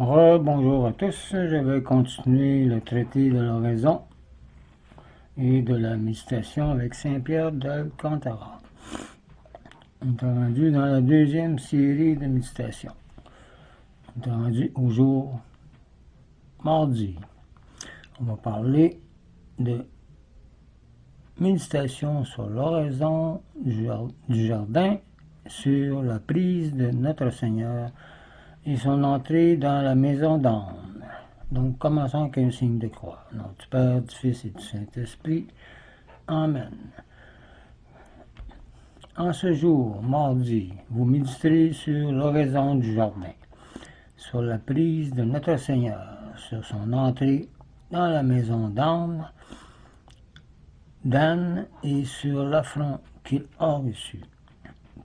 Bonjour à tous, je vais continuer le traité de l'oraison et de la méditation avec Saint-Pierre d'Alcantara. On est rendu dans la deuxième série de méditation. On est rendu au jour mardi. On va parler de méditation sur l'oraison du jardin, sur la prise de notre Seigneur et son entrée dans la maison d'âme. Donc, commençons avec un signe de croix. Au nom du Père, du Fils et du Saint-Esprit. Amen. En ce jour, mardi, vous méditerez sur l'oraison du jardin, sur la prise de notre Seigneur, sur son entrée dans la maison d'Anne et sur l'affront qu'il a reçu.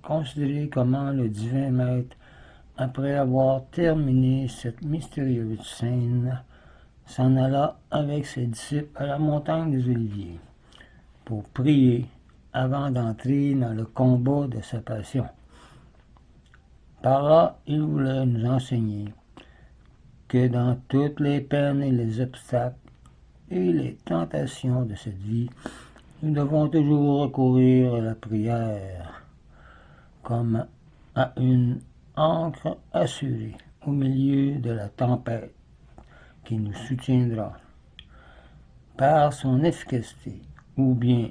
Considérez comment le divin Maître, après avoir terminé cette mystérieuse scène, s'en alla avec ses disciples à la montagne des Oliviers pour prier avant d'entrer dans le combat de sa passion. Par là, il voulait nous enseigner que dans toutes les peines et les obstacles et les tentations de cette vie, nous devons toujours recourir à la prière comme à une ancre assurée au milieu de la tempête qui nous soutiendra par son efficacité, ou bien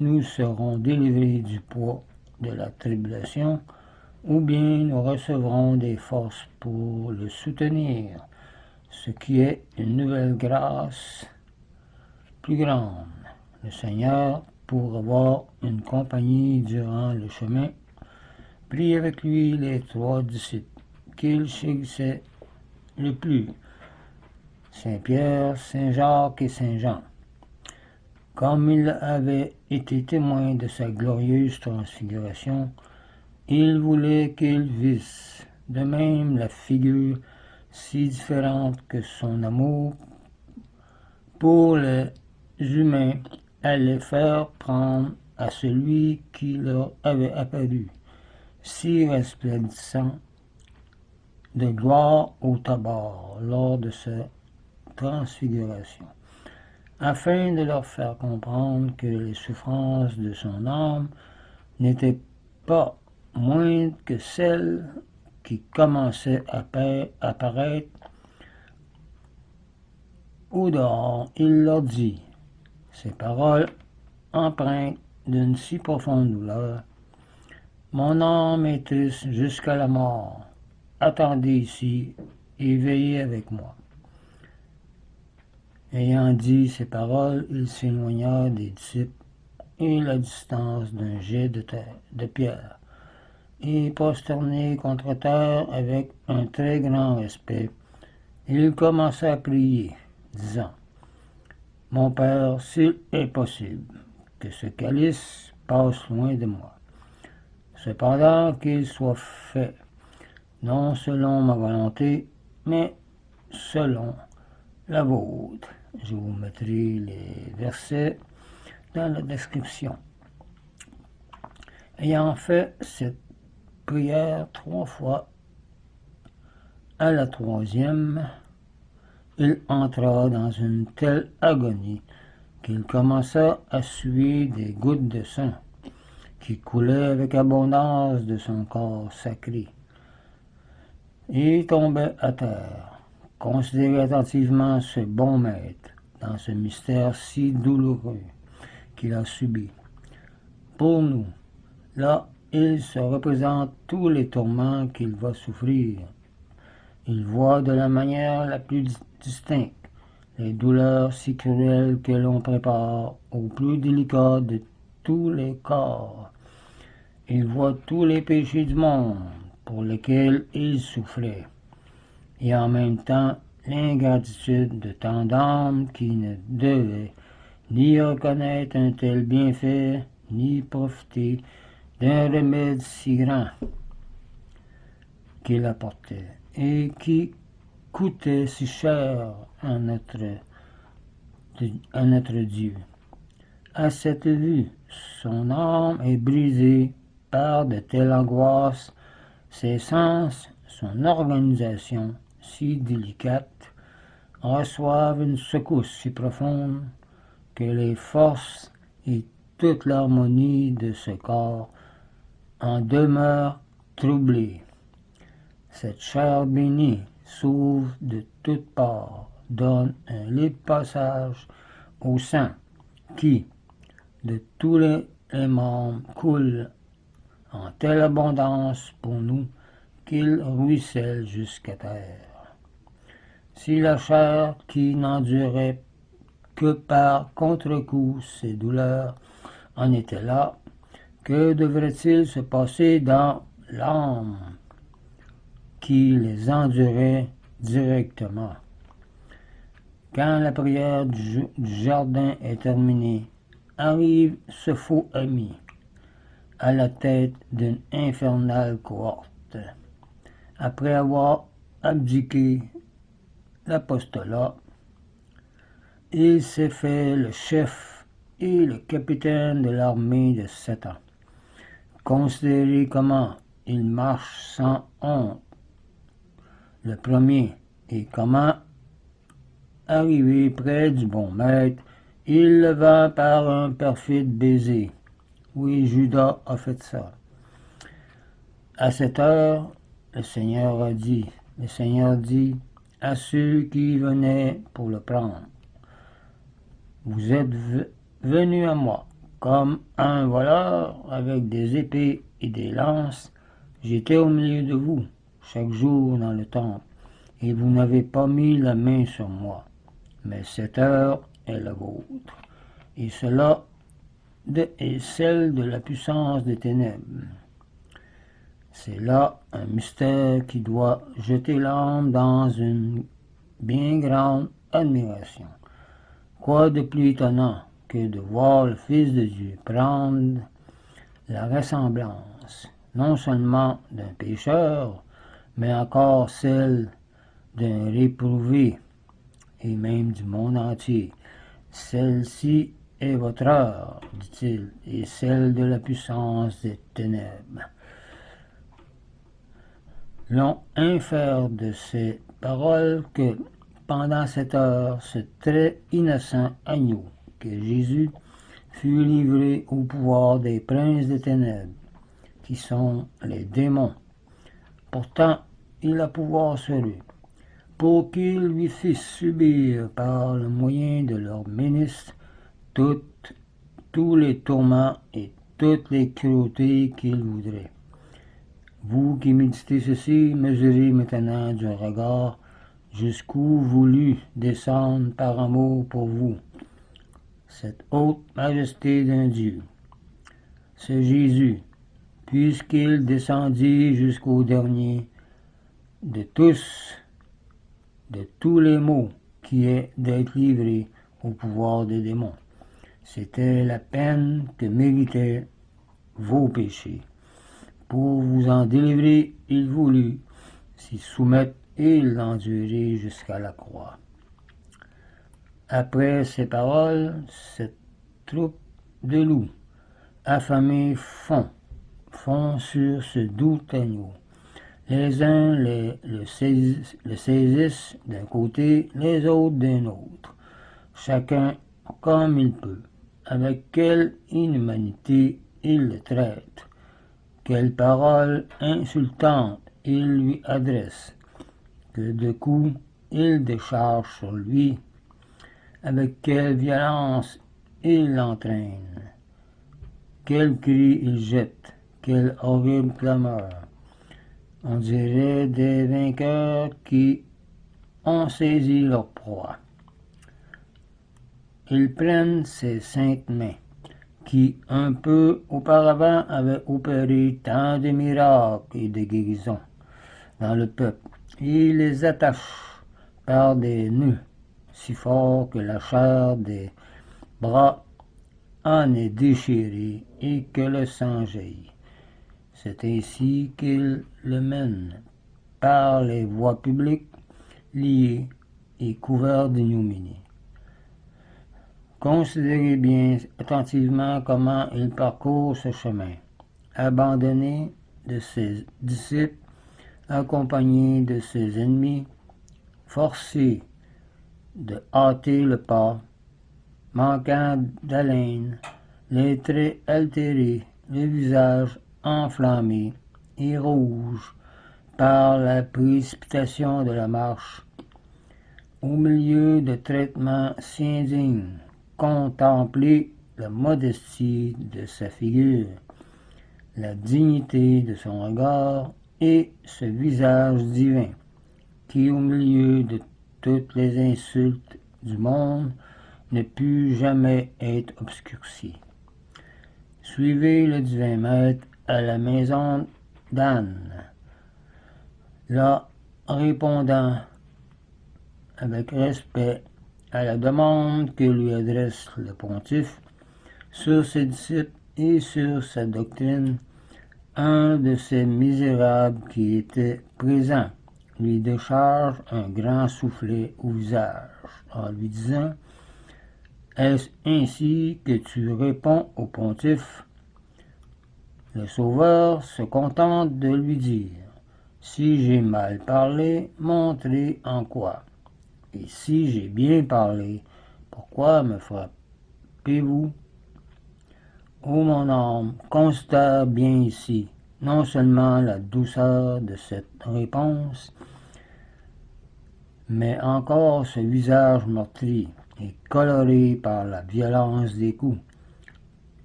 nous serons délivrés du poids de la tribulation, ou bien nous recevrons des forces pour le soutenir, ce qui est une nouvelle grâce plus grande. Le Seigneur, pour avoir une compagnie durant le chemin, prit avec lui les 3 disciples qu'il chérissait le plus, Saint-Pierre, Saint-Jacques et Saint-Jean. Comme il avait été témoin de sa glorieuse transfiguration, il voulait qu'ils vissent de même la figure si différente que son amour pour les humains allait faire prendre à celui qui leur avait apparu, si resplendissant de gloire au Tabor lors de sa transfiguration, afin de leur faire comprendre que les souffrances de son âme n'étaient pas moindres que celles qui commençaient à apparaître au dehors. Il leur dit ces paroles empreintes d'une si profonde douleur: mon âme est triste jusqu'à la mort. Attendez ici et veillez avec moi. Ayant dit ces paroles, il s'éloigna des disciples et la distance d'un jet de pierre, et prosterné contre terre avec un très grand respect, il commença à prier, disant: mon Père, s'il est possible, que ce calice passe loin de moi. Cependant qu'il soit fait, non selon ma volonté, mais selon la vôtre. Je vous mettrai les versets dans la description. Ayant fait cette prière 3 fois, à la 3e, il entra dans une telle agonie qu'il commença à suer des gouttes de sang qui coulaient avec abondance de son corps sacré, et tombait à terre. Considérez attentivement ce bon maître dans ce mystère si douloureux qu'il a subi. Pour nous, là, il se représente tous les tourments qu'il va souffrir. Il voit de la manière la plus distincte les douleurs si cruelles que l'on prépare au plus délicat de tous les corps. Il voit tous les péchés du monde pour lesquels il souffrait, et en même temps l'ingratitude de tant d'âmes qui ne devaient ni reconnaître un tel bienfait, ni profiter d'un remède si grand qu'il apportait, et qui coûtait si cher à notre Dieu. À cette vue, son âme est brisée par de telles angoisses, ses sens, son organisation si délicate, reçoivent une secousse si profonde que les forces et toute l'harmonie de ce corps en demeurent troublées. Cette chair bénie s'ouvre de toutes parts, donne un libre passage au sang qui, de tous les membres, coule en telle abondance pour nous qu'il ruisselle jusqu'à terre. Si la chair qui n'endurait que par contre-coup ces douleurs en était là, que devrait-il se passer dans l'âme qui les endurait directement? Quand la prière du jardin est terminée, arrive ce faux ami à la tête d'une infernale cohorte. Après avoir abdiqué l'apostolat, il s'est fait le chef et le capitaine de l'armée de Satan. Considérez comment il marche sans honte, le premier, et comment, arrivé près du bon maître, il le vend par un perfide baiser. Oui, Judas a fait ça. À cette heure, le Seigneur dit à ceux qui venaient pour le prendre, vous êtes venus à moi, comme un voleur avec des épées et des lances. J'étais au milieu de vous, chaque jour dans le temple, et vous n'avez pas mis la main sur moi. Mais cette heure est la vôtre, et cela est celle de la puissance des ténèbres. C'est là un mystère qui doit jeter l'âme dans une bien grande admiration. Quoi de plus étonnant que de voir le Fils de Dieu prendre la ressemblance, non seulement d'un pécheur, mais encore celle d'un réprouvé, et même du monde entier. Celle-ci est votre heure, dit-il, et celle de la puissance des ténèbres. L'on infère de ces paroles que, pendant cette heure, ce très innocent agneau, que Jésus fut livré au pouvoir des princes des ténèbres, qui sont les démons. Pourtant, il a pouvoir sur eux, pour qu'ils lui fissent subir par le moyen de leurs ministres tous les tourments et toutes les cruautés qu'ils voudraient. Vous qui méditez ceci, mesurez maintenant du regard jusqu'où voulut descendre par amour pour vous cette haute majesté d'un Dieu. Ce Jésus, puisqu'il descendit jusqu'au dernier de tous les maux qui est d'être livré au pouvoir des démons. C'était la peine que méritaient vos péchés. Pour vous en délivrer, il voulut s'y soumettre et l'endurer jusqu'à la croix. Après ces paroles, cette troupe de loups affamés fond sur ce doux agneau. Les uns le saisissent d'un côté, les autres d'un autre, chacun comme il peut. Avec quelle inhumanité il le traite, quelles paroles insultantes il lui adresse, que de coups il décharge sur lui, avec quelle violence il l'entraîne, quels cris il jette, quelle horrible clameur. On dirait des vainqueurs qui ont saisi leur proie. Ils prennent ces saintes mains, qui un peu auparavant avaient opéré tant de miracles et de guérisons dans le peuple, et les attachent par des nœuds si forts que la chair des bras en est déchirée et que le sang jaillit. C'est ainsi qu'ils le mènent par les voies publiques, liés et couverts d'ignominie. Considérez bien attentivement comment il parcourt ce chemin, abandonné de ses disciples, accompagné de ses ennemis, forcé de hâter le pas, manquant d'haleine, les traits altérés, le visage enflammé et rouge par la précipitation de la marche, au milieu de traitements si indignes, contempler la modestie de sa figure, la dignité de son regard et ce visage divin qui, au milieu de toutes les insultes du monde, ne put jamais être obscurci. Suivez le divin maître à la maison d'Anne. Là, répondant avec respect à la demande que lui adresse le pontife sur ses disciples et sur sa doctrine, un de ces misérables qui étaient présents lui décharge un grand soufflet au visage en lui disant « Est-ce ainsi que tu réponds au pontife ?» Le Sauveur se contente de lui dire « Si j'ai mal parlé, montrez en quoi. Et si j'ai bien parlé, pourquoi me frappez-vous? Ô mon âme, constate bien ici, non seulement la douceur de cette réponse, mais encore ce visage meurtri et coloré par la violence des coups,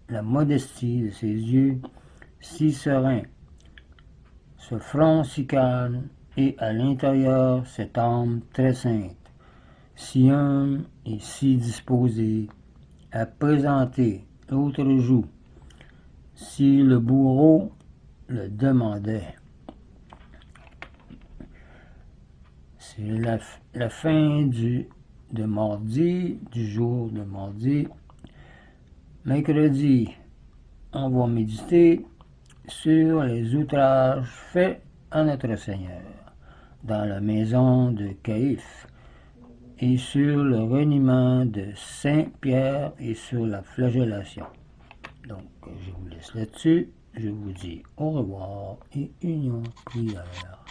la modestie de ses yeux si sereins, ce front si calme et à l'intérieur cette âme très sainte, si humble et si disposée à présenter l'autre joue, si le bourreau le demandait. C'est la fin du jour de mardi. Mercredi, on va méditer sur les outrages faits à notre Seigneur dans la maison de Caïphe et sur le reniement de Saint Pierre et sur la flagellation. Donc, je vous laisse là-dessus. Je vous dis au revoir et union prière.